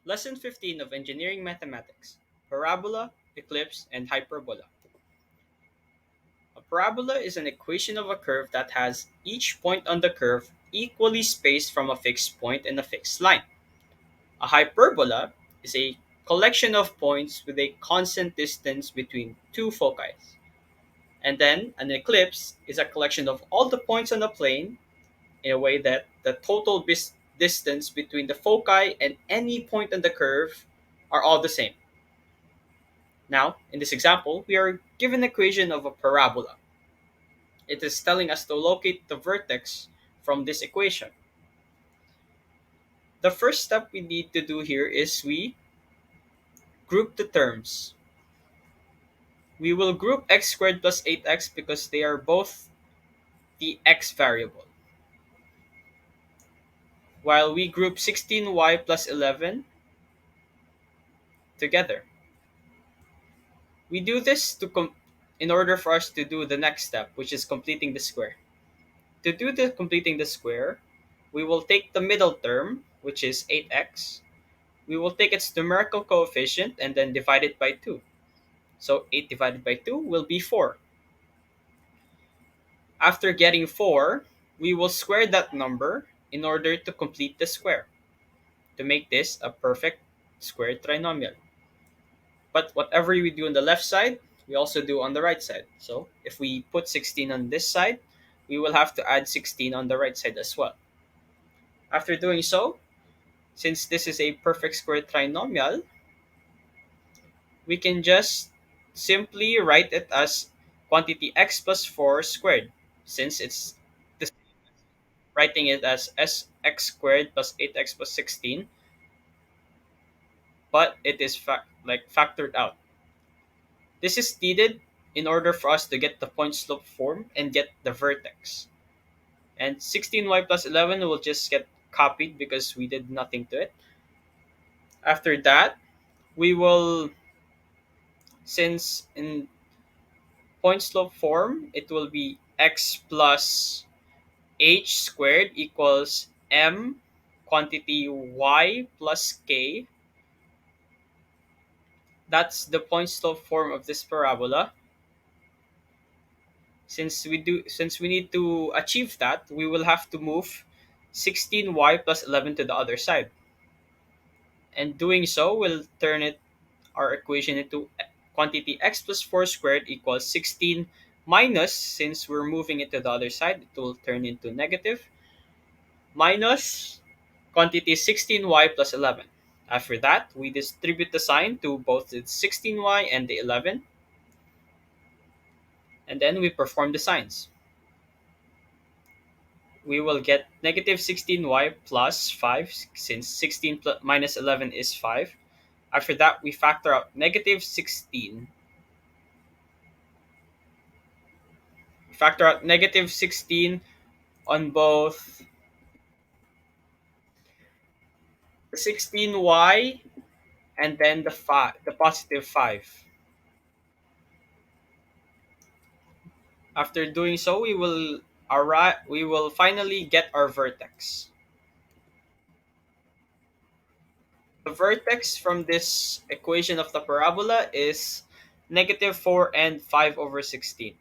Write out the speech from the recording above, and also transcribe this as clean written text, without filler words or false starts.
Lesson 15 of Engineering Mathematics: Parabola, Ellipse, and Hyperbola. A parabola is an equation of a curve that has each point on the curve equally spaced from a fixed point and a fixed line. A hyperbola is a collection of points with a constant distance between two foci. And then an ellipse is a collection of all the points on the plane in a way that the total distance between the foci and any point on the curve are all the same. Now, in this example, we are given an equation of a parabola. It is telling us to locate the vertex from this equation. The first step we need to do here is we group the terms. We will group x squared plus 8x because they are both the x variable, while we group 16y plus 11 together. We do this in order for us to do the next step, which is completing the square. To do the completing the square, we will take the middle term, which is 8x. We will take its numerical coefficient and then divide it by 2. So 8 divided by 2 will be 4. After getting 4, we will square that number in order to complete the square, to make this a perfect squared trinomial. But whatever we do on the left side, we also do on the right side. So if we put 16 on this side, we will have to add 16 on the right side as well. After doing so, since this is a perfect squared trinomial, we can just simply write it as quantity x plus 4 squared, since it's this, writing it as sx squared plus 8x plus 16, but it is factored out. This is needed in order for us to get the point slope form and get the vertex. And 16y plus 11 will just get copied because we did nothing to it. After that, we will, since in point slope form, it will be x plus h squared equals m quantity y plus k. That's the point slope form of this parabola. Since we need to achieve that, we will have to move 16y plus 11 to the other side. And doing so will turn our equation into quantity x plus 4 squared equals 16 minus, since we're moving it to the other side, it will turn into negative, minus quantity 16y plus 11. After that, we distribute the sign to both the 16y and the 11, and then we perform the signs. We will get negative 16y plus 5, since 16 minus 11 is 5. After that, we factor out negative 16. We factor out negative 16 on both the 16y and then the positive 5. After doing so, we will finally get our vertex. The vertex from this equation of the parabola is negative 4 and 5 over 16.